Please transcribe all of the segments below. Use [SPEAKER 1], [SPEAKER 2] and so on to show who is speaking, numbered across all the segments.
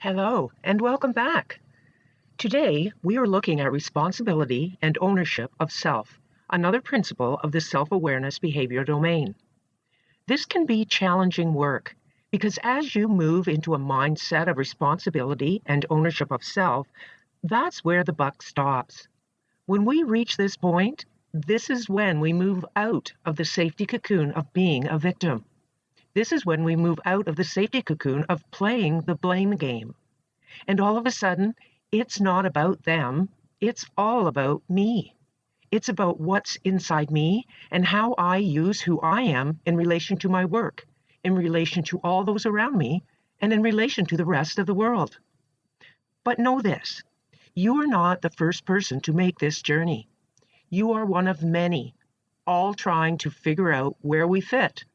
[SPEAKER 1] Hello, and welcome back. Today, we are looking at responsibility and ownership of self, another principle of the self-awareness behavior domain. This can be challenging work because as you move into a mindset of responsibility and ownership of self, that's where the buck stops. When we reach this point, this is when we move out of the safety cocoon of being a victim. This is when we move out of the safety cocoon of playing the blame game. And all of a sudden, it's not about them, it's all about me. It's about what's inside me and how I use who I am in relation to my work, in relation to all those around me, and in relation to the rest of the world. But know this, you are not the first person to make this journey. You are one of many, all trying to figure out where we fit.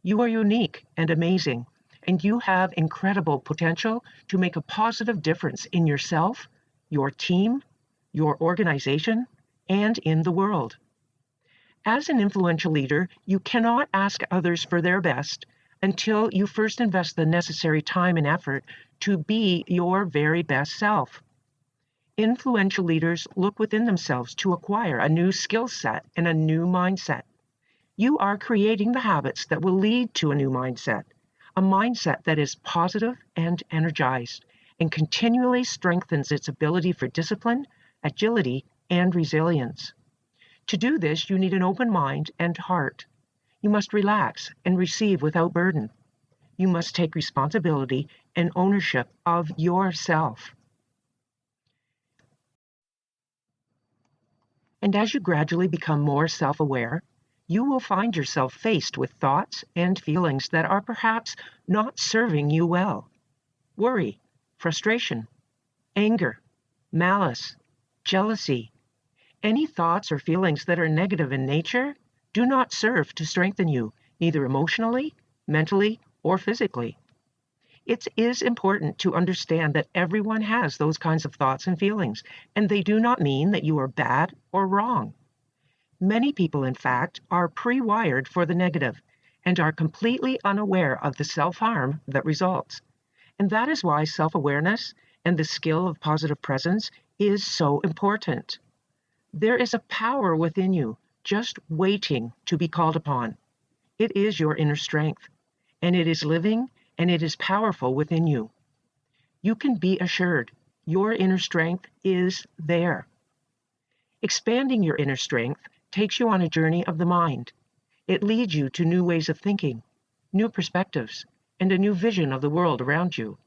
[SPEAKER 1] You are unique and amazing, and you have incredible potential to make a positive difference in yourself, your team, your organization, and in the world. As an influential leader, you cannot ask others for their best until you first invest the necessary time and effort to be your very best self. Influential leaders look within themselves to acquire a new skill set and a new mindset. You are creating the habits that will lead to a new mindset, a mindset that is positive and energized and continually strengthens its ability for discipline, agility, and resilience. To do this, you need an open mind and heart. You must relax and receive without burden. You must take responsibility and ownership of yourself. And as you gradually become more self-aware, you will find yourself faced with thoughts and feelings that are perhaps not serving you well. Worry, frustration, anger, malice, jealousy. Any thoughts or feelings that are negative in nature do not serve to strengthen you, neither emotionally, mentally, or physically. It is important to understand that everyone has those kinds of thoughts and feelings, and they do not mean that you are bad or wrong. Many people, in fact, are pre-wired for the negative and are completely unaware of the self-harm that results. And that is why self-awareness and the skill of positive presence is so important. There is a power within you just waiting to be called upon. It is your inner strength, and it is living and it is powerful within you. You can be assured your inner strength is there. Expanding your inner strength takes you on a journey of the mind. It leads you to new ways of thinking, new perspectives, and a new vision of the world around you.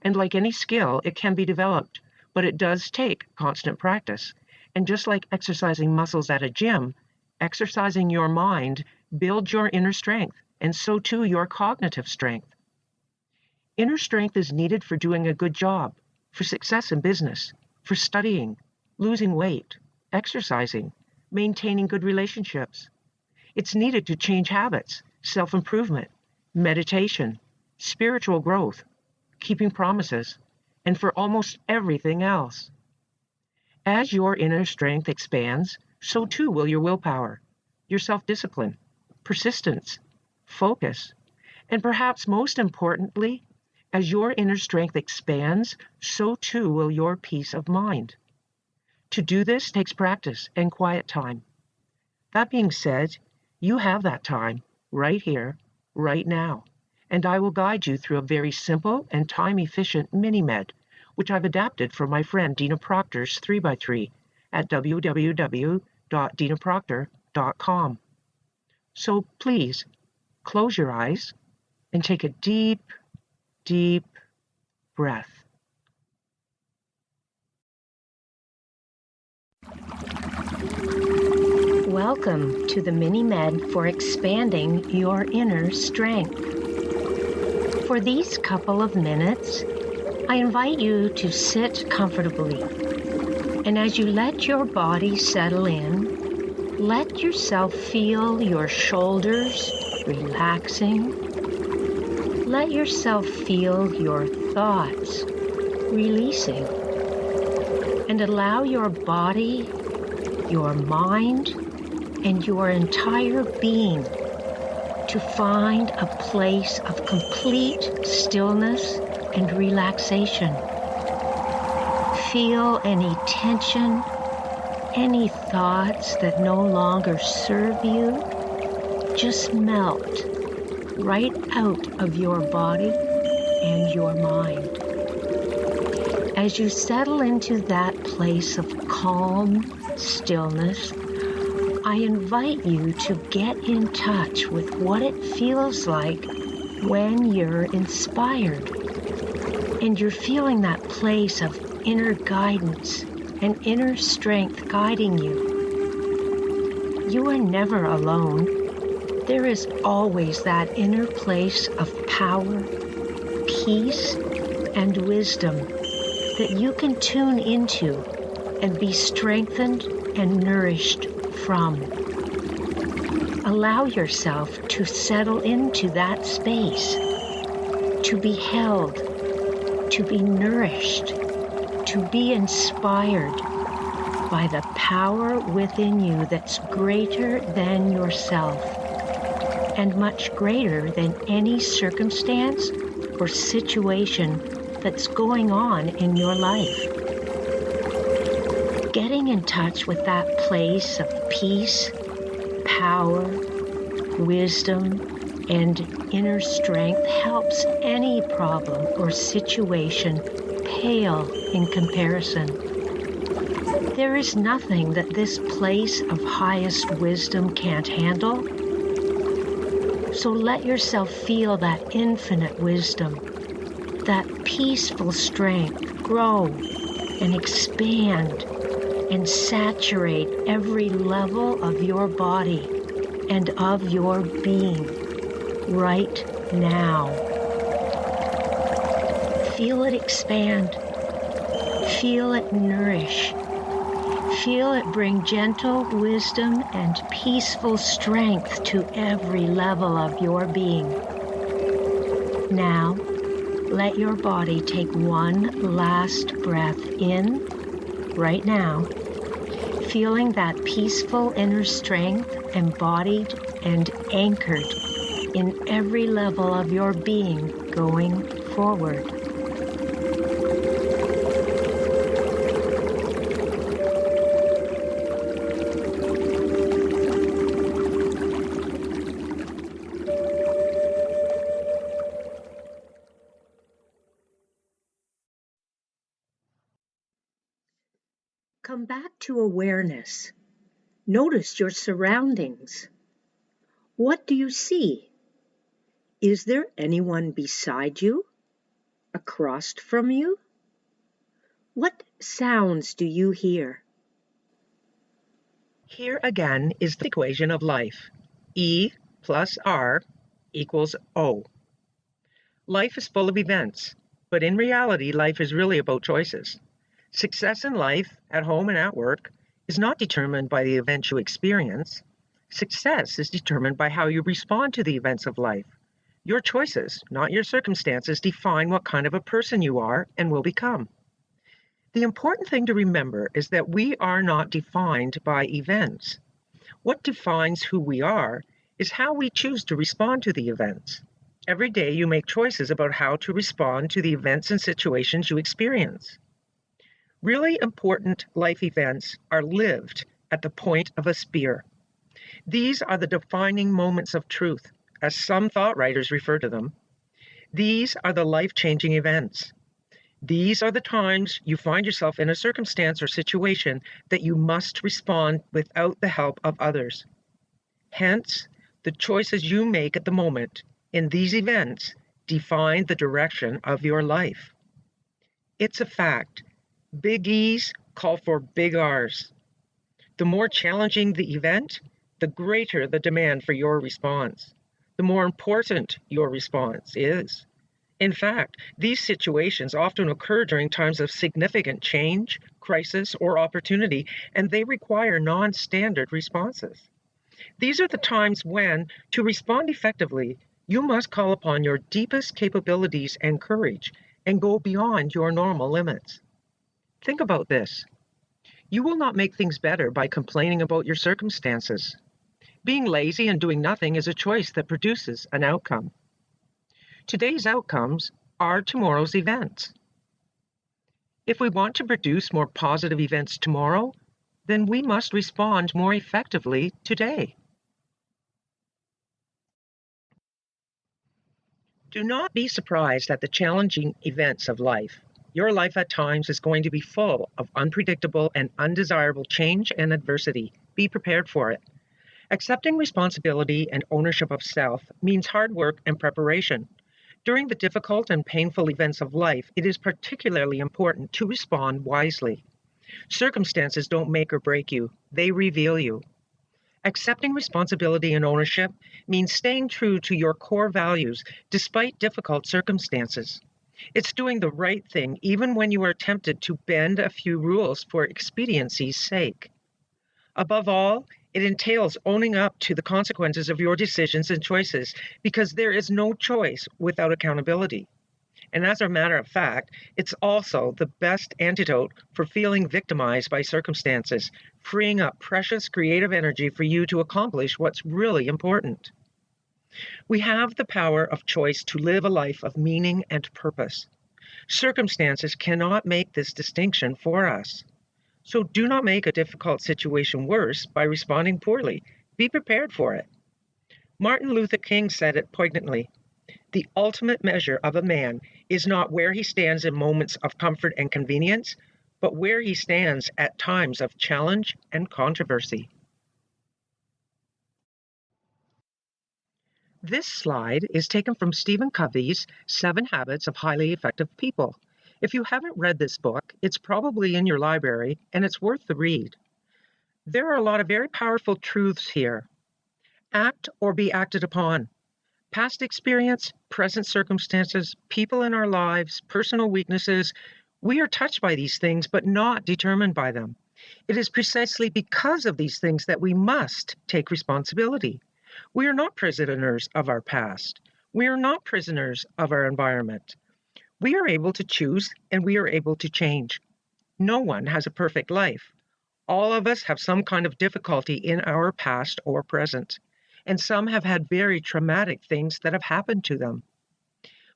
[SPEAKER 1] And like any skill, it can be developed, but it does take constant practice. And just like exercising muscles at a gym, exercising your mind builds your inner strength, and so too your cognitive strength. Inner strength is needed for doing a good job, for success in business, for studying, losing weight, exercising, maintaining good relationships. It's needed to change habits, self-improvement, meditation, spiritual growth, keeping promises, and for almost everything else. As your inner strength expands, so too will your willpower, your self-discipline, persistence, focus, and perhaps most importantly, as your inner strength expands, so too will your peace of mind. To do this takes practice and quiet time. That being said, you have that time right here, right now, and I will guide you through a very simple and time-efficient mini-med, which I've adapted from my friend Dina Proctor's 3x3 at www.dinaproctor.com. So please, close your eyes and take a deep, deep breath. Welcome to the mini-med for expanding your inner strength. For these couple of minutes, I invite you to sit comfortably. And as you let your body settle in, let yourself feel your shoulders relaxing. Let yourself feel your thoughts releasing. And allow your body, your mind, and your entire being to find a place of complete stillness
[SPEAKER 2] and relaxation. Feel any tension, any thoughts that no longer serve you, just melt right out of your body and your mind. As you settle into that place of calm, stillness, I invite you to get in touch with what it feels like when you're inspired and you're feeling that place of inner guidance and inner strength guiding you. You are never alone. There is always that inner place of power, peace, and wisdom that you can tune into and be strengthened and nourished from. Allow yourself to settle into that space, to be held, to be nourished, to be inspired by the power within you that's greater than yourself and much greater than any circumstance or situation that's going on in your life. Getting in touch with that place of peace, power, wisdom, and inner strength helps any problem or situation pale in comparison. There is nothing that this place of highest wisdom can't handle. So let yourself feel that infinite wisdom, that peaceful strength grow and expand and saturate every level of your body and of your being right now. Feel it expand. Feel it nourish. Feel it bring gentle wisdom and peaceful strength to every level of your being. Now, let your body take one last breath in, right now, feeling that peaceful inner strength embodied and anchored in every level of your being going forward. Come back to awareness. Notice your surroundings. What do you see? Is there anyone beside you? Across from you? What sounds do you hear?
[SPEAKER 1] Here again is the equation of life. E plus R equals O. Life is full of events, but in reality, life is really about choices. Success in life, at home and at work, is not determined by the events you experience. Success is determined by how you respond to the events of life. Your choices, not your circumstances, define what kind of a person you are and will become. The important thing to remember is that we are not defined by events. What defines who we are is how we choose to respond to the events. Every day you make choices about how to respond to the events and situations you experience. Really important life events are lived at the point of a spear. These are the defining moments of truth, as some thought writers refer to them. These are the life-changing events. These are the times you find yourself in a circumstance or situation that you must respond without the help of others. Hence, the choices you make at the moment in these events define the direction of your life. It's a fact. Big E's call for big R's. The more challenging the event, the greater the demand for your response. The more important your response is. In fact, these situations often occur during times of significant change, crisis, or opportunity, and they require non-standard responses. These are the times when, to respond effectively, you must call upon your deepest capabilities and courage and go beyond your normal limits. Think about this. You will not make things better by complaining about your circumstances. Being lazy and doing nothing is a choice that produces an outcome. Today's outcomes are tomorrow's events. If we want to produce more positive events tomorrow, then we must respond more effectively today. Do not be surprised at the challenging events of life. Your life at times is going to be full of unpredictable and undesirable change and adversity. Be prepared for it. Accepting responsibility and ownership of self means hard work and preparation. During the difficult and painful events of life, it is particularly important to respond wisely. Circumstances don't make or break you, they reveal you. Accepting responsibility and ownership means staying true to your core values despite difficult circumstances. It's doing the right thing even when you are tempted to bend a few rules for expediency's sake. Above all, it entails owning up to the consequences of your decisions and choices because there is no choice without accountability. And as a matter of fact, it's also the best antidote for feeling victimized by circumstances, freeing up precious creative energy for you to accomplish what's really important. We have the power of choice to live a life of meaning and purpose. Circumstances cannot make this distinction for us. So do not make a difficult situation worse by responding poorly. Be prepared for it. Martin Luther King said it poignantly. The ultimate measure of a man is not where he stands in moments of comfort and convenience, but where he stands at times of challenge and controversy. This slide is taken from Stephen Covey's 7 Habits of Highly Effective People. If you haven't read this book, it's probably in your library, and it's worth the read. There are a lot of very powerful truths here. Act or be acted upon. Past experience, present circumstances, people in our lives, personal weaknesses, we are touched by these things, but not determined by them. It is precisely because of these things that we must take responsibility. We are not prisoners of our past. We are not prisoners of our environment. We are able to choose and we are able to change. No one has a perfect life. All of us have some kind of difficulty in our past or present, and some have had very traumatic things that have happened to them.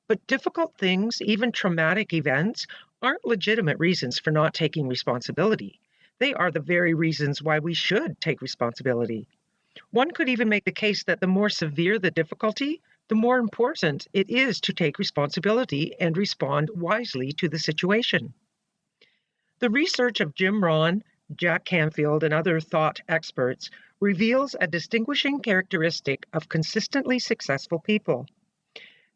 [SPEAKER 1] But difficult things, even traumatic events, aren't legitimate reasons for not taking responsibility. They are the very reasons why we should take responsibility. One could even make the case that the more severe the difficulty, the more important it is to take responsibility and respond wisely to the situation. The research of Jim Rohn, Jack Canfield, and other thought experts reveals a distinguishing characteristic of consistently successful people.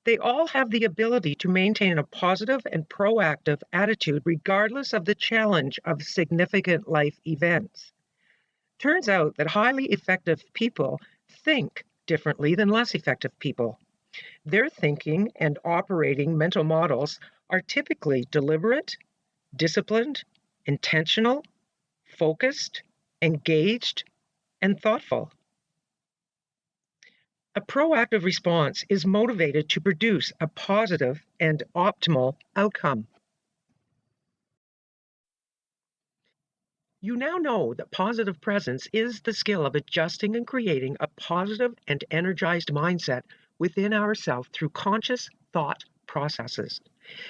[SPEAKER 1] They all have the ability to maintain a positive and proactive attitude regardless of the challenge of significant life events. Turns out that highly effective people think differently than less effective people. Their thinking and operating mental models are typically deliberate, disciplined, intentional, focused, engaged, and thoughtful. A proactive response is motivated to produce a positive and optimal outcome. You now know that positive presence is the skill of adjusting and creating a positive and energized mindset within ourselves through conscious thought processes,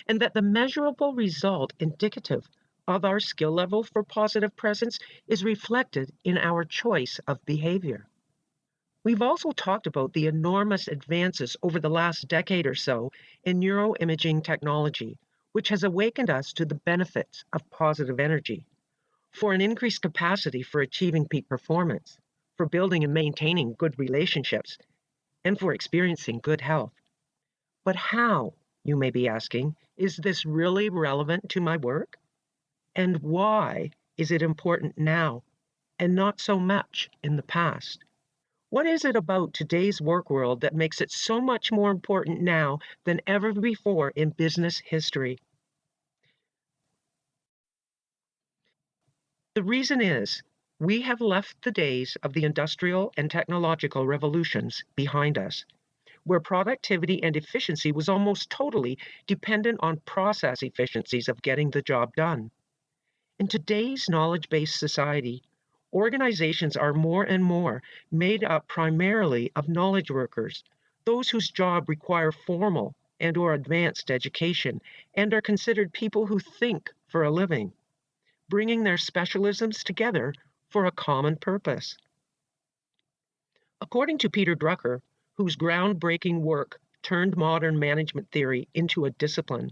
[SPEAKER 1] and that the measurable result indicative of our skill level for positive presence is reflected in our choice of behavior. We've also talked about the enormous advances over the last decade or so in neuroimaging technology, which has awakened us to the benefits of positive energy, for an increased capacity for achieving peak performance, for building and maintaining good relationships, and for experiencing good health. But how, you may be asking, is this really relevant to my work? And why is it important now and not so much in the past? What is it about today's work world that makes it so much more important now than ever before in business history? The reason is we have left the days of the industrial and technological revolutions behind us, where productivity and efficiency was almost totally dependent on process efficiencies of getting the job done. In today's knowledge-based society, organizations are more and more made up primarily of knowledge workers, those whose job require formal, and or advanced education and are considered people who think for a living, bringing their specialisms together for a common purpose. According to Peter Drucker, whose groundbreaking work turned modern management theory into a discipline,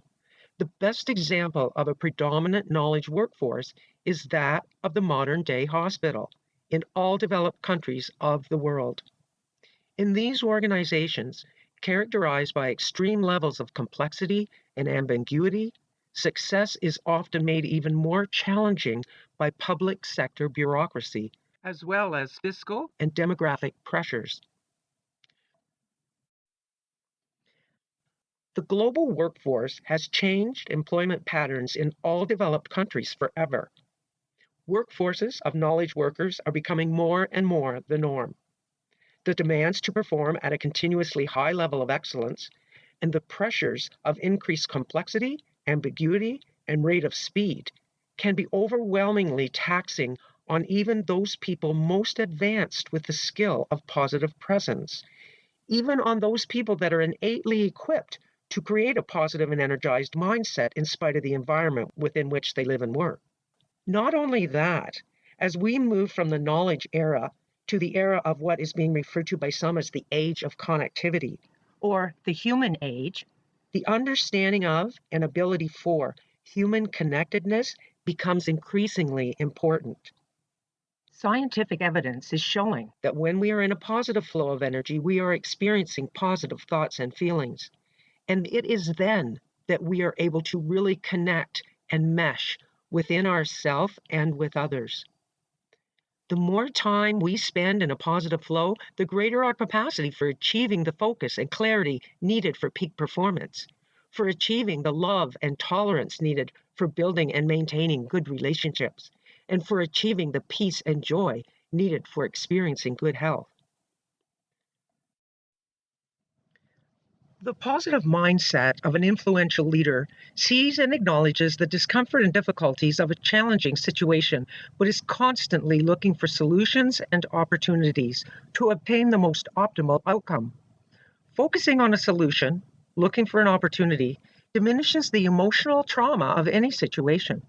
[SPEAKER 1] the best example of a predominant knowledge workforce is that of the modern-day hospital in all developed countries of the world. In these organizations, characterized by extreme levels of complexity and ambiguity, success is often made even more challenging by public sector bureaucracy, as well as fiscal and demographic pressures. The global workforce has changed employment patterns in all developed countries forever. Workforces of knowledge workers are becoming more and more the norm. The demands to perform at a continuously high level of excellence and the pressures of increased complexity, ambiguity, and rate of speed can be overwhelmingly taxing on even those people most advanced with the skill of positive presence, even on those people that are innately equipped to create a positive and energized mindset in spite of the environment within which they live and work. Not only that, as we move from the knowledge era to the era of what is being referred to by some as the age of connectivity, or the human age, the understanding of and ability for human connectedness becomes increasingly important. Scientific evidence is showing that when we are in a positive flow of energy, we are experiencing positive thoughts and feelings. And it is then that we are able to really connect and mesh within ourselves and with others. The more time we spend in a positive flow, the greater our capacity for achieving the focus and clarity needed for peak performance, for achieving the love and tolerance needed for building and maintaining good relationships, and for achieving the peace and joy needed for experiencing good health. The positive mindset of an influential leader sees and acknowledges the discomfort and difficulties of a challenging situation, but is constantly looking for solutions and opportunities to obtain the most optimal outcome. Focusing on a solution, looking for an opportunity, diminishes the emotional trauma of any situation.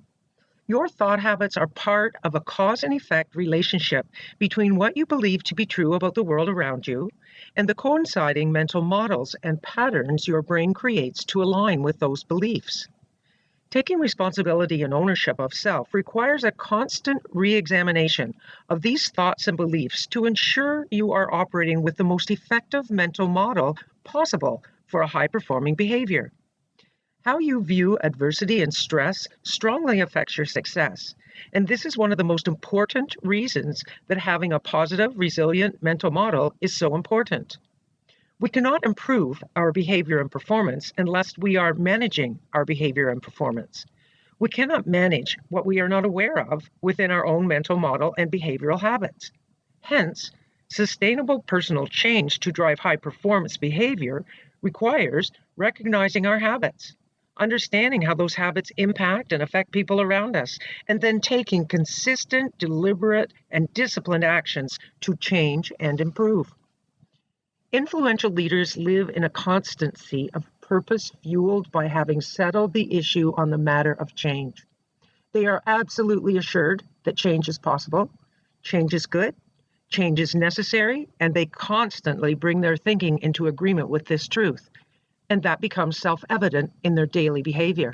[SPEAKER 1] Your thought habits are part of a cause and effect relationship between what you believe to be true about the world around you and the coinciding mental models and patterns your brain creates to align with those beliefs. Taking responsibility and ownership of self requires a constant re-examination of these thoughts and beliefs to ensure you are operating with the most effective mental model possible for a high-performing behavior. How you view adversity and stress strongly affects your success, and this is one of the most important reasons that having a positive, resilient mental model is so important. We cannot improve our behavior and performance unless we are managing our behavior and performance. We cannot manage what we are not aware of within our own mental model and behavioral habits. Hence, sustainable personal change to drive high performance behavior requires recognizing our habits, understanding how those habits impact and affect people around us, and then taking consistent, deliberate, and disciplined actions to change and improve. Influential leaders live in a constancy of purpose fueled by having settled the issue on the matter of change. They are absolutely assured that change is possible, change is good, change is necessary, and they constantly bring their thinking into agreement with this truth, and that becomes self-evident in their daily behavior.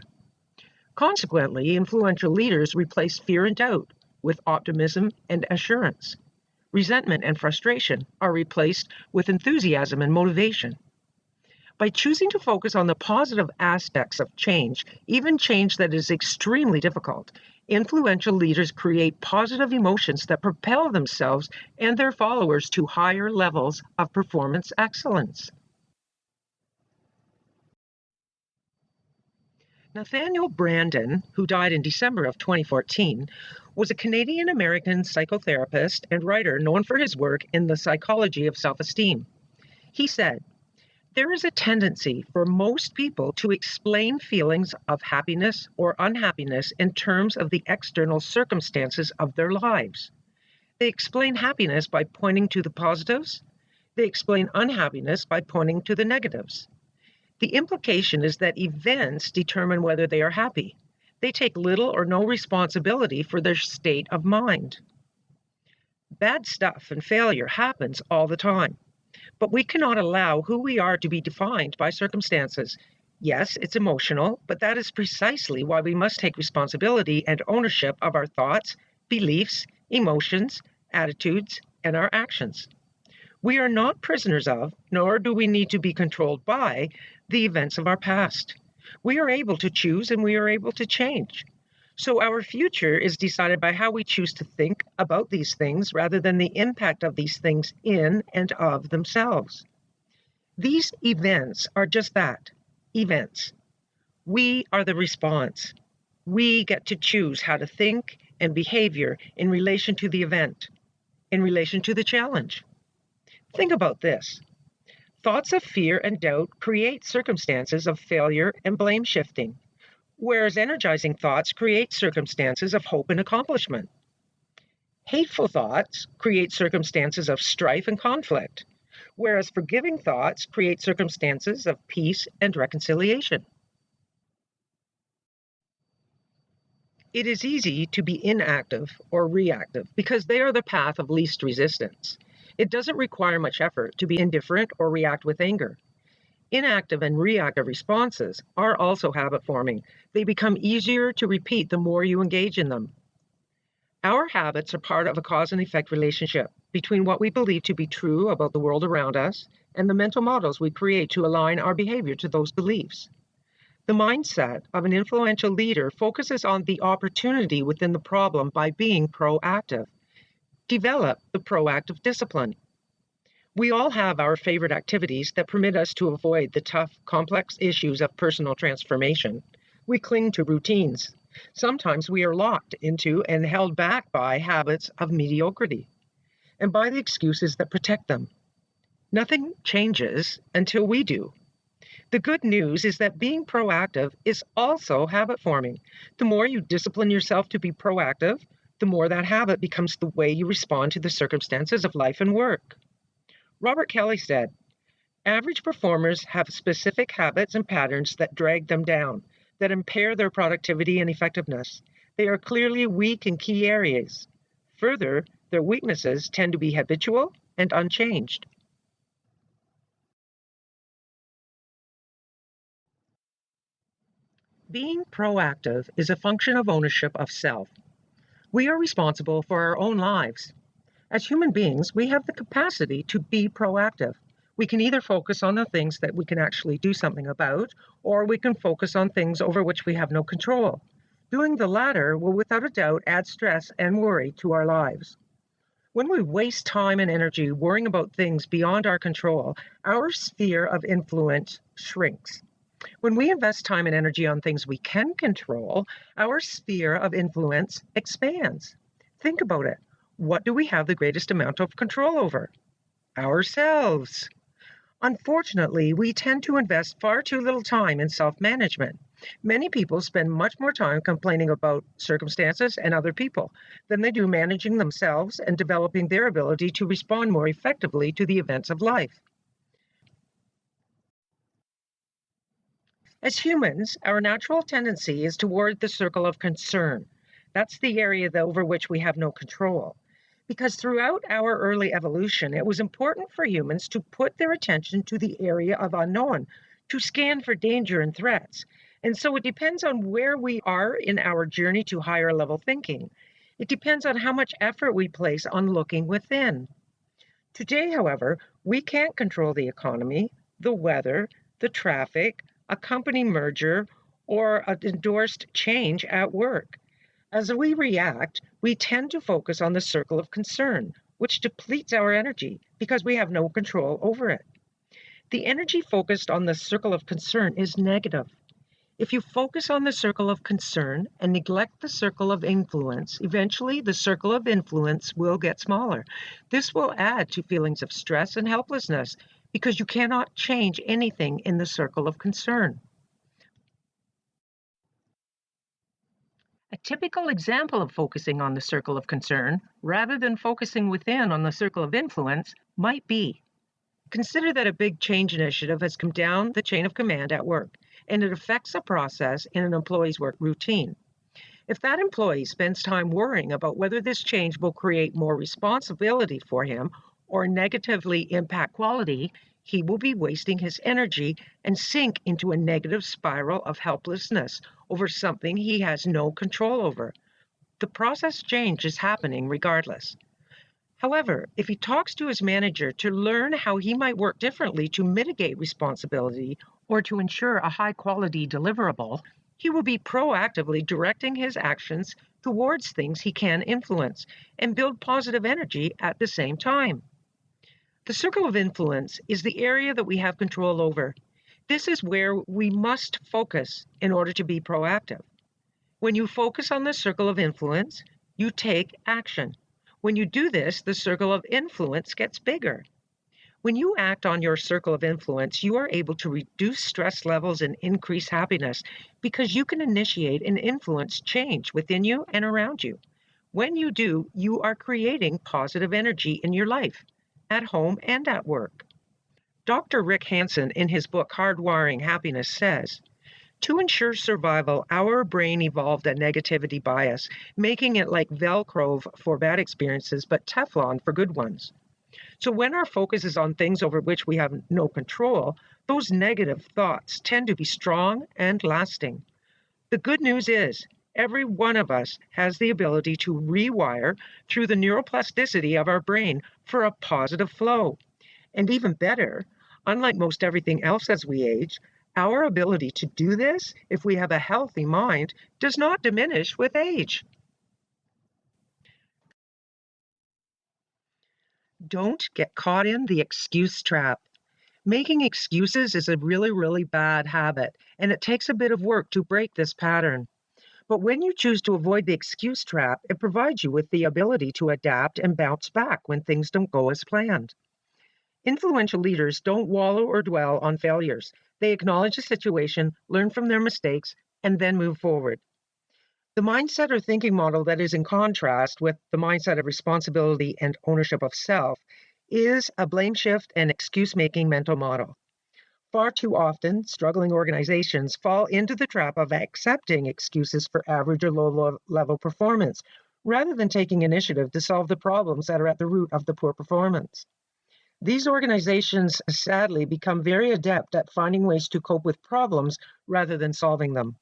[SPEAKER 1] Consequently, influential leaders replace fear and doubt with optimism and assurance. Resentment and frustration are replaced with enthusiasm and motivation. By choosing to focus on the positive aspects of change, even change that is extremely difficult, influential leaders create positive emotions that propel themselves and their followers to higher levels of performance excellence. Nathaniel Branden, who died in December of 2014, was a Canadian-American psychotherapist and writer known for his work in the psychology of self-esteem. He said, "There is a tendency for most people to explain feelings of happiness or unhappiness in terms of the external circumstances of their lives. They explain happiness by pointing to the positives. They explain unhappiness by pointing to the negatives. The implication is that events determine whether they are happy. They take little or no responsibility for their state of mind. Bad stuff and failure happens all the time, but we cannot allow who we are to be defined by circumstances. Yes, it's emotional, but that is precisely why we must take responsibility and ownership of our thoughts, beliefs, emotions, attitudes, and our actions. We are not prisoners of, nor do we need to be controlled by, the events of our past. We are able to choose and we are able to change. So our future is decided by how we choose to think about these things rather than the impact of these things in and of themselves. These events are just that, events. We are the response. We get to choose how to think and behavior in relation to the event, in relation to the challenge. Think about this. Thoughts of fear and doubt create circumstances of failure and blame shifting, whereas energizing thoughts create circumstances of hope and accomplishment. Hateful thoughts create circumstances of strife and conflict, whereas forgiving thoughts create circumstances of peace and reconciliation. It is easy to be inactive or reactive because they are the path of least resistance. It doesn't require much effort to be indifferent or react with anger. Inactive and reactive responses are also habit forming. They become easier to repeat the more you engage in them. Our habits are part of a cause and effect relationship between what we believe to be true about the world around us and the mental models we create to align our behavior to those beliefs. The mindset of an influential leader focuses on the opportunity within the problem by being proactive. Develop the proactive discipline. We all have our favorite activities that permit us to avoid the tough, complex issues of personal transformation. We cling to routines. Sometimes we are locked into and held back by habits of mediocrity and by the excuses that protect them. Nothing changes until we do. The good news is that being proactive is also habit forming. The more you discipline yourself to be proactive, the more that habit becomes the way you respond to the circumstances of life and work. Robert Kelly said, "Average performers have specific habits and patterns that drag them down, that impair their productivity and effectiveness. They are clearly weak in key areas. Further, their weaknesses tend to be habitual and unchanged." Being proactive is a function of ownership of self. We are responsible for our own lives. As human beings, we have the capacity to be proactive. We can either focus on the things that we can actually do something about, or we can focus on things over which we have no control. Doing the latter will without a doubt add stress and worry to our lives. When we waste time and energy worrying about things beyond our control, our sphere of influence shrinks. When we invest time and energy on things we can control, our sphere of influence expands. Think about it. What do we have the greatest amount of control over? Ourselves. Unfortunately, we tend to invest far too little time in self-management. Many people spend much more time complaining about circumstances and other people than they do managing themselves and developing their ability to respond more effectively to the events of life. As humans, our natural tendency is toward the circle of concern. That's the area over which we have no control. Because throughout our early evolution, it was important for humans to put their attention to the area of unknown, to scan for danger and threats. And so it depends on where we are in our journey to higher level thinking. It depends on how much effort we place on looking within. Today, however, we can't control the economy, the weather, the traffic, a company merger, or an endorsed change at work. As we react, we tend to focus on the circle of concern, which depletes our energy because we have no control over it. The energy focused on the circle of concern is negative. If you focus on the circle of concern and neglect the circle of influence, eventually the circle of influence will get smaller. This will add to feelings of stress and helplessness because you cannot change anything in the circle of concern. A typical example of focusing on the circle of concern, rather than focusing within on the circle of influence, might be Consider that a big change initiative has come down the chain of command at work, and it affects a process in an employee's work routine. If that employee spends time worrying about whether this change will create more responsibility for him or negatively impact quality, he will be wasting his energy and sink into a negative spiral of helplessness over something he has no control over. The process change is happening regardless. However, if he talks to his manager to learn how he might work differently to mitigate responsibility or to ensure a high-quality deliverable, he will be proactively directing his actions towards things he can influence and build positive energy at the same time. The circle of influence is the area that we have control over. This is where we must focus in order to be proactive. When you focus on the circle of influence, you take action. When you do this, the circle of influence gets bigger. When you act on your circle of influence, you are able to reduce stress levels and increase happiness because you can initiate and influence change within you and around you. When you do, you are creating positive energy in your life, at home and at work. Dr. Rick Hanson, in his book Hardwiring Happiness, says, "To ensure survival, our brain evolved a negativity bias, making it like Velcro for bad experiences, but Teflon for good ones. So when our focus is on things over which we have no control, those negative thoughts tend to be strong and lasting. The good news is, every one of us has the ability to rewire through the neuroplasticity of our brain for a positive flow. And even better, unlike most everything else as we age, our ability to do this, if we have a healthy mind, does not diminish with age." Don't get caught in the excuse trap. Making excuses is a really bad habit, and it takes a bit of work to break this pattern. But when you choose to avoid the excuse trap, it provides you with the ability to adapt and bounce back when things don't go as planned. Influential leaders don't wallow or dwell on failures. They acknowledge the situation, learn from their mistakes, and then move forward. The mindset or thinking model that is in contrast with the mindset of responsibility and ownership of self is a blame shift and excuse-making mental model. Far too often, struggling organizations fall into the trap of accepting excuses for average or low-level performance, rather than taking initiative to solve the problems that are at the root of the poor performance. These organizations sadly become very adept at finding ways to cope with problems rather than solving them.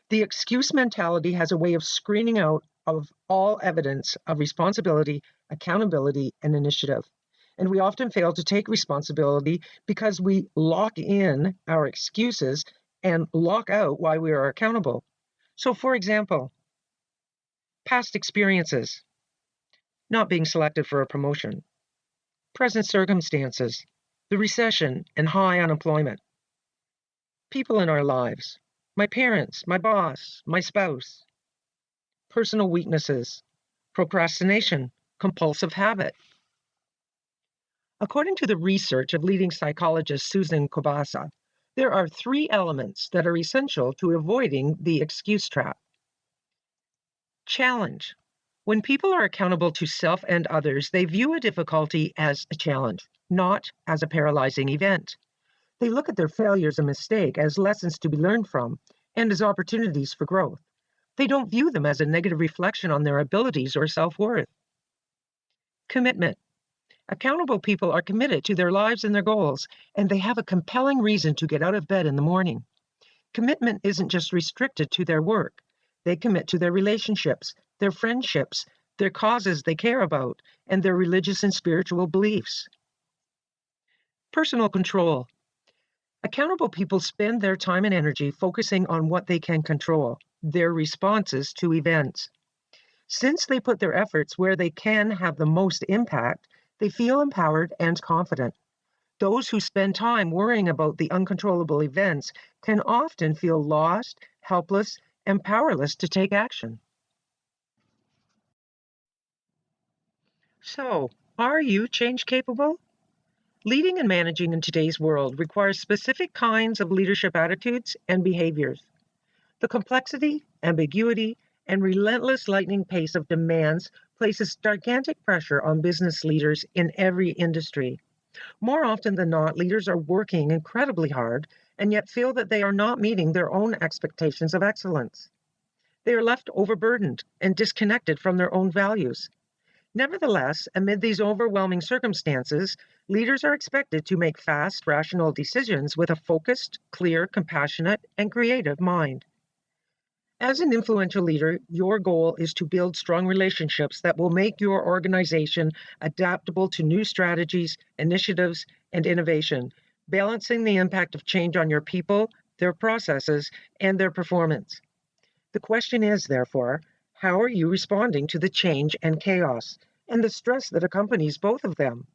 [SPEAKER 1] The excuse mentality has a way of screening out of all evidence of responsibility, accountability, and initiative. And we often fail to take responsibility because we lock in our excuses and lock out why we are accountable. So, for example, past experiences, not being selected for a promotion, present circumstances, the recession and high unemployment, people in our lives, my parents, my boss, my spouse, personal weaknesses, procrastination, compulsive habit. According to the research of leading psychologist Susan Kobasa, there are 3 elements that are essential to avoiding the excuse trap. Challenge. When people are accountable to self and others, they view a difficulty as a challenge, not as a paralyzing event. They look at their failures and mistake as lessons to be learned from and as opportunities for growth. They don't view them as a negative reflection on their abilities or self-worth. Commitment. Accountable people are committed to their lives and their goals, and they have a compelling reason to get out of bed in the morning. Commitment isn't just restricted to their work. They commit to their relationships, their friendships, their causes they care about, and their religious and spiritual beliefs. Personal control. Accountable people spend their time and energy focusing on what they can control, their responses to events. Since they put their efforts where they can have the most impact, they feel empowered and confident. Those who spend time worrying about the uncontrollable events can often feel lost, helpless, and powerless to take action. So, are you change capable? Leading and managing in today's world requires specific kinds of leadership attitudes and behaviors. The complexity, ambiguity, and relentless lightning pace of demands places gigantic pressure on business leaders in every industry. More often than not, leaders are working incredibly hard and yet feel that they are not meeting their own expectations of excellence. They are left overburdened and disconnected from their own values. Nevertheless, amid these overwhelming circumstances, leaders are expected to make fast, rational decisions with a focused, clear, compassionate, and creative mind. As an influential leader, your goal is to build strong relationships that will make your organization adaptable to new strategies, initiatives, and innovation, balancing the impact of change on your people, their processes, and their performance. The question is, therefore, how are you responding to the change and chaos, and the stress that accompanies both of them?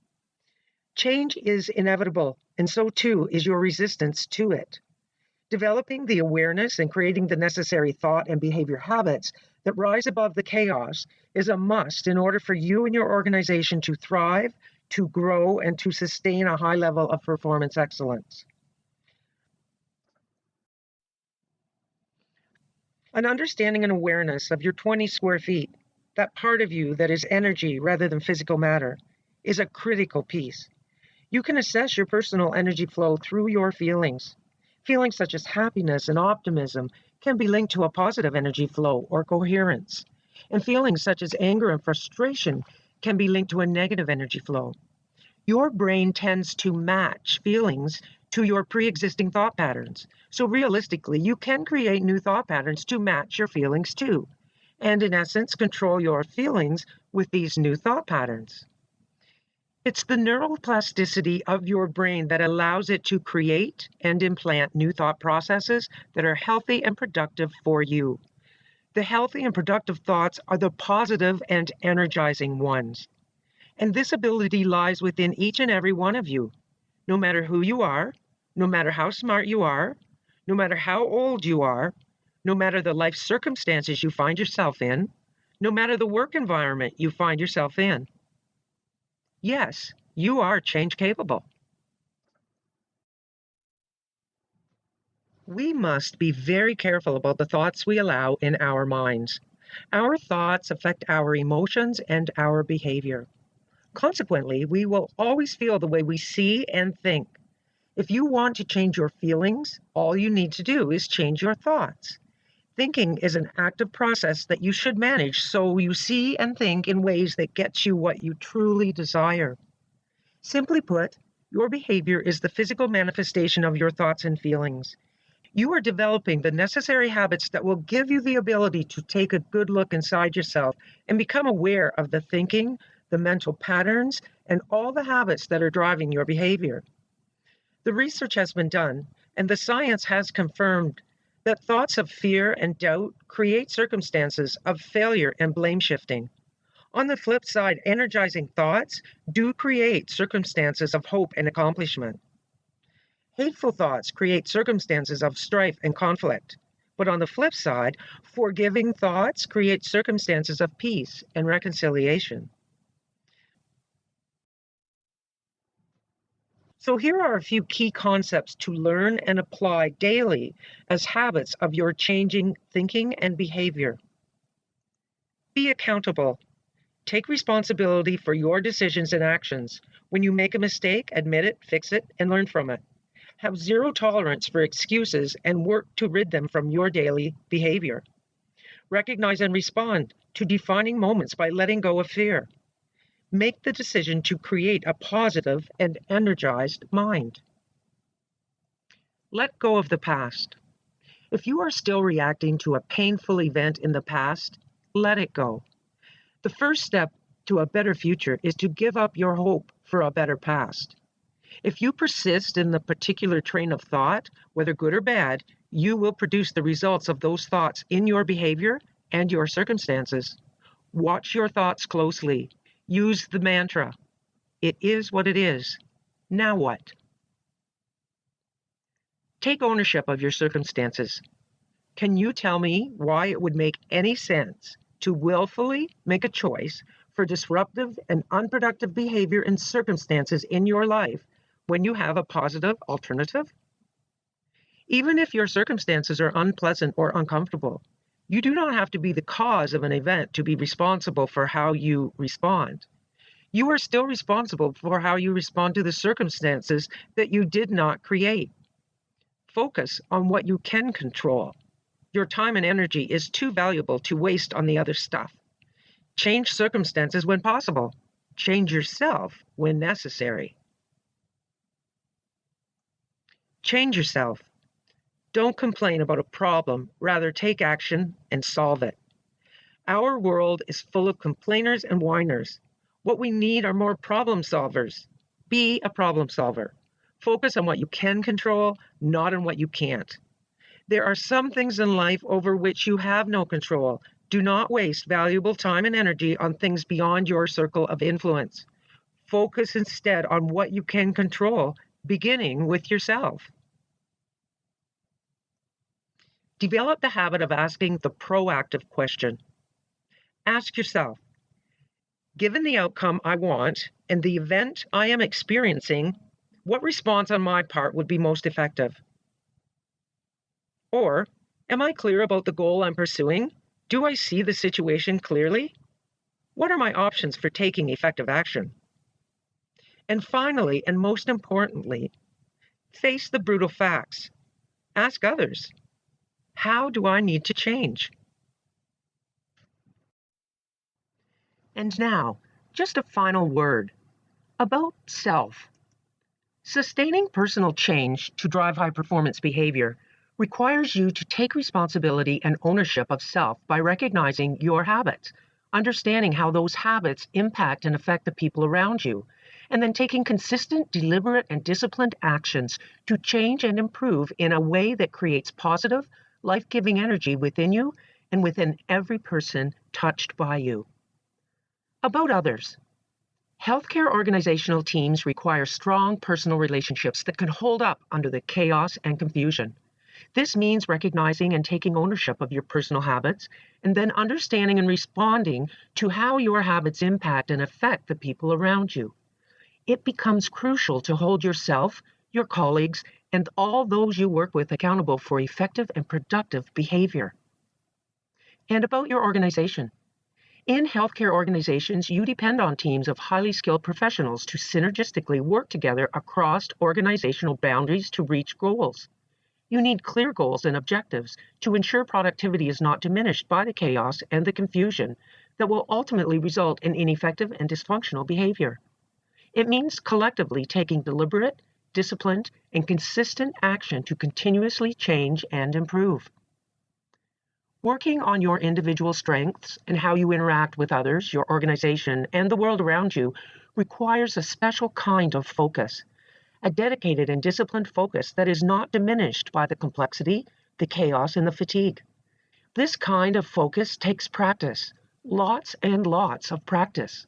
[SPEAKER 1] Change is inevitable, and so too is your resistance to it. Developing the awareness and creating the necessary thought and behavior habits that rise above the chaos is a must in order for you and your organization to thrive, to grow, and to sustain a high level of performance excellence. An understanding and awareness of your 20 square feet, that part of you that is energy rather than physical matter, is a critical piece. You can assess your personal energy flow through your feelings. Feelings such as happiness and optimism can be linked to a positive energy flow or coherence. And feelings such as anger and frustration can be linked to a negative energy flow. Your brain tends to match feelings to your pre-existing thought patterns. So realistically, you can create new thought patterns to match your feelings too, and in essence, control your feelings with these new thought patterns. It's the neuroplasticity of your brain that allows it to create and implant new thought processes that are healthy and productive for you. The healthy and productive thoughts are the positive and energizing ones. And this ability lies within each and every one of you. No matter who you are, no matter how smart you are, no matter how old you are, no matter the life circumstances you find yourself in, no matter the work environment you find yourself in. Yes, you are change capable. We must be very careful about the thoughts we allow in our minds. Our thoughts affect our emotions and our behavior. Consequently, we will always feel the way we see and think. If you want to change your feelings, all you need to do is change your thoughts. Thinking is an active process that you should manage so you see and think in ways that get you what you truly desire. Simply put, your behavior is the physical manifestation of your thoughts and feelings. You are developing the necessary habits that will give you the ability to take a good look inside yourself and become aware of the thinking, the mental patterns, and all the habits that are driving your behavior. The research has been done, and the science has confirmed that thoughts of fear and doubt create circumstances of failure and blame shifting. On the flip side, energizing thoughts do create circumstances of hope and accomplishment. Hateful thoughts create circumstances of strife and conflict. But on the flip side, forgiving thoughts create circumstances of peace and reconciliation. So here are a few key concepts to learn and apply daily as habits of your changing thinking and behavior. Be accountable. Take responsibility for your decisions and actions. When you make a mistake, admit it, fix it, and learn from it. Have zero tolerance for excuses and work to rid them from your daily behavior. Recognize and respond to defining moments by letting go of fear. Make the decision to create a positive and energized mind. Let go of the past. If you are still reacting to a painful event in the past, let it go. The first step to a better future is to give up your hope for a better past. If you persist in the particular train of thought, whether good or bad, you will produce the results of those thoughts in your behavior and your circumstances. Watch your thoughts closely. Use the mantra, it is what it is. Now what? Take ownership of your circumstances. Can you tell me why it would make any sense to willfully make a choice for disruptive and unproductive behavior and circumstances in your life when you have a positive alternative? Even if your circumstances are unpleasant or uncomfortable, you do not have to be the cause of an event to be responsible for how you respond. You are still responsible for how you respond to the circumstances that you did not create. Focus on what you can control. Your time and energy is too valuable to waste on the other stuff. Change circumstances when possible. Change yourself when necessary. Change yourself. Don't complain about a problem. Rather, take action and solve it. Our world is full of complainers and whiners. What we need are more problem solvers. Be a problem solver. Focus on what you can control, not on what you can't. There are some things in life over which you have no control. Do not waste valuable time and energy on things beyond your circle of influence. Focus instead on what you can control, beginning with yourself. Develop the habit of asking the proactive question. Ask yourself, given the outcome I want and the event I am experiencing, what response on my part would be most effective? Or, am I clear about the goal I'm pursuing? Do I see the situation clearly? What are my options for taking effective action? And finally, and most importantly, face the brutal facts. Ask others, how do I need to change? And now, just a final word about self. Sustaining personal change to drive high-performance behavior requires you to take responsibility and ownership of self by recognizing your habits, understanding how those habits impact and affect the people around you, and then taking consistent, deliberate, and disciplined actions to change and improve in a way that creates positive, life-giving energy within you and within every person touched by you. About others. Healthcare organizational teams require strong personal relationships that can hold up under the chaos and confusion. This means recognizing and taking ownership of your personal habits, and then understanding and responding to how your habits impact and affect the people around you. It becomes crucial to hold yourself, your colleagues, and all those you work with accountable for effective and productive behavior. And about your organization. In healthcare organizations, you depend on teams of highly skilled professionals to synergistically work together across organizational boundaries to reach goals. You need clear goals and objectives to ensure productivity is not diminished by the chaos and the confusion that will ultimately result in ineffective and dysfunctional behavior. It means collectively taking deliberate, disciplined, and consistent action to continuously change and improve. Working on your individual strengths and how you interact with others, your organization, and the world around you requires a special kind of focus, a dedicated and disciplined focus that is not diminished by the complexity, the chaos, and the fatigue. This kind of focus takes practice, lots and lots of practice.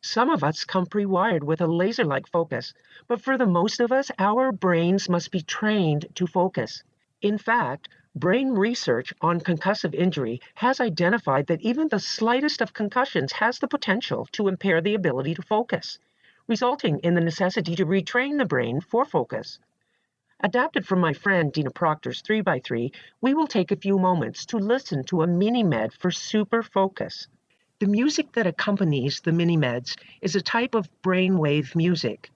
[SPEAKER 1] Some of us come pre-wired with a laser-like focus, but for the most of us, our brains must be trained to focus. In fact, brain research on concussive injury has identified that even the slightest of concussions has the potential to impair the ability to focus, resulting in the necessity to retrain the brain for focus. Adapted from my friend Dina Proctor's 3x3, we will take a few moments to listen to a mini-med for super focus. The music that accompanies the mini-meds is a type of brainwave music.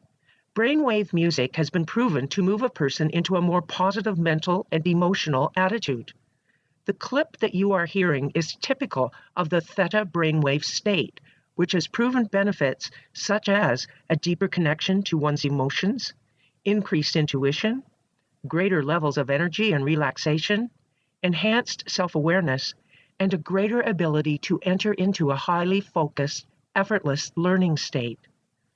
[SPEAKER 1] Brainwave music has been proven to move a person into a more positive mental and emotional attitude. The clip that you are hearing is typical of the theta brainwave state, which has proven benefits such as a deeper connection to one's emotions, increased intuition, greater levels of energy and relaxation, enhanced self-awareness, and a greater ability to enter into a highly focused, effortless learning state.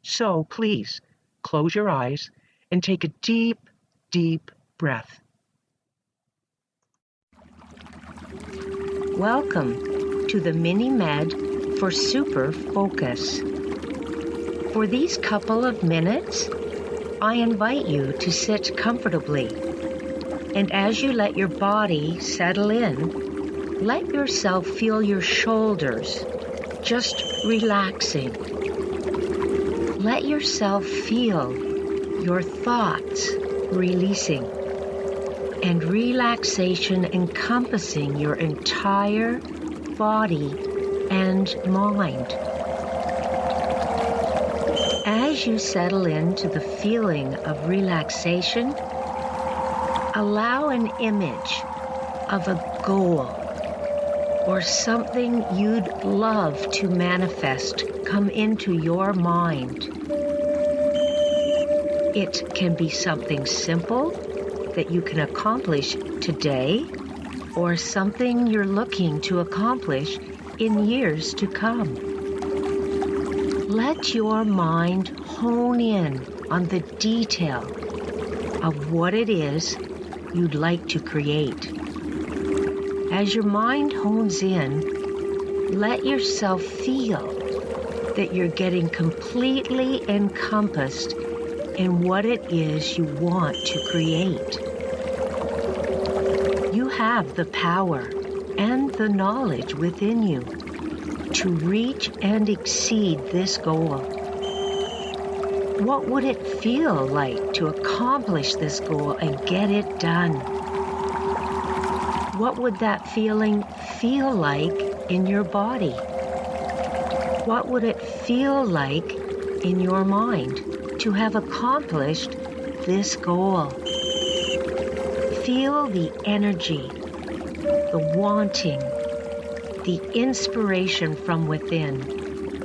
[SPEAKER 1] So please, close your eyes and take a deep, deep breath.
[SPEAKER 2] Welcome to the mini-med for super focus. For these couple of minutes, I invite you to sit comfortably. And as you let your body settle in, let yourself feel your shoulders just relaxing. Let yourself feel your thoughts releasing and relaxation encompassing your entire body and mind. as you settle into the feeling of relaxation, allow an image of a goal or something you'd love to manifest come into your mind. It can be something simple that you can accomplish today, or something you're looking to accomplish in years to come. Let your mind hone in on the detail of what it is you'd like to create. As your mind hones in, let yourself feel that you're getting completely encompassed in what it is you want to create. You have the power and the knowledge within you to reach and exceed this goal. What would it feel like to accomplish this goal and get it done? What would that feeling feel like in your body? What would it feel like in your mind to have accomplished this goal? Feel the energy, the wanting, the inspiration from within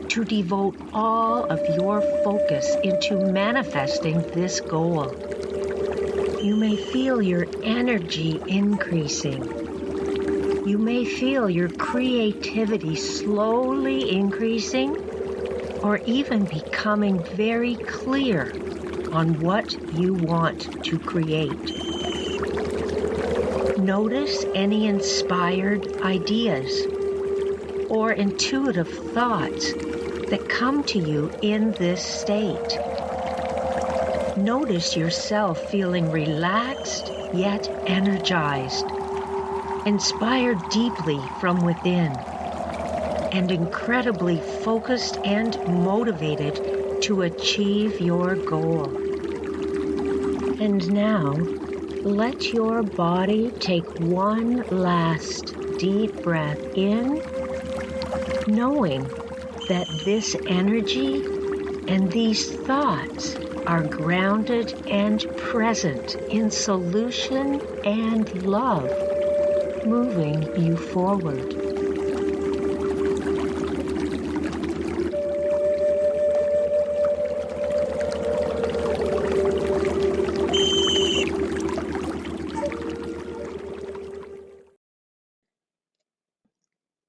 [SPEAKER 2] to devote all of your focus into manifesting this goal. You may feel your energy increasing. You may feel your creativity slowly increasing, or even becoming very clear on what you want to create. Notice any inspired ideas or intuitive thoughts that come to you in this state. Notice yourself feeling relaxed yet energized, inspired deeply from within, and incredibly focused and motivated to achieve your goal. And now, let your body take one last deep breath in, knowing that this energy and these thoughts are grounded and present in solution and love, moving you forward.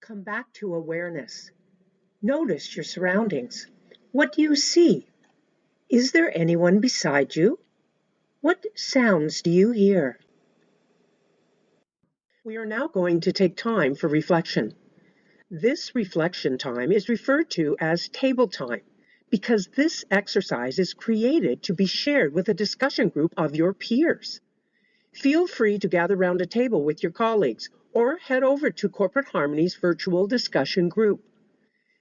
[SPEAKER 1] Come back to awareness. Notice your surroundings. What do you see? Is there anyone beside you? What sounds do you hear? We are now going to take time for reflection. This reflection time is referred to as table time because this exercise is created to be shared with a discussion group of your peers. Feel free to gather around a table with your colleagues or head over to Corporate Harmony's virtual discussion group.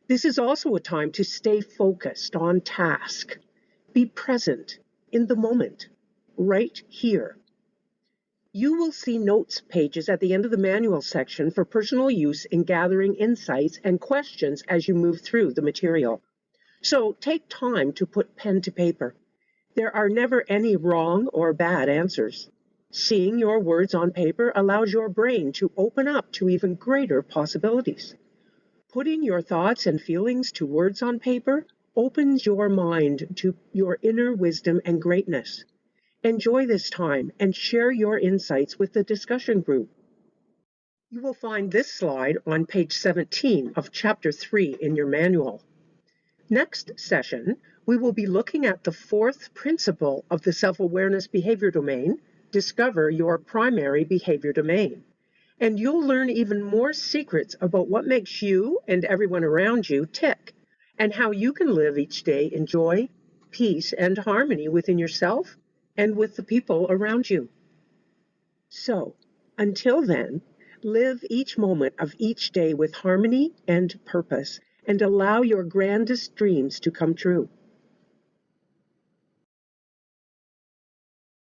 [SPEAKER 1] This is also a time to stay focused on task. Be present in the moment, right here. You will see notes pages at the end of the manual section for personal use in gathering insights and questions as you move through the material. So take time to put pen to paper. There are never any wrong or bad answers. Seeing your words on paper allows your brain to open up to even greater possibilities. Putting your thoughts and feelings to words on paper opens your mind to your inner wisdom and greatness. Enjoy this time and share your insights with the discussion group. You will find this slide on page 17 of Chapter 3 in your manual. Next session, we will be looking at the fourth principle of the self-awareness behavior domain, discover your primary behavior domain. And you'll learn even more secrets about what makes you and everyone around you tick, and how you can live each day in joy, peace, and harmony within yourself and with the people around you. So, until then, live each moment of each day with harmony and purpose, and allow your grandest dreams to come true.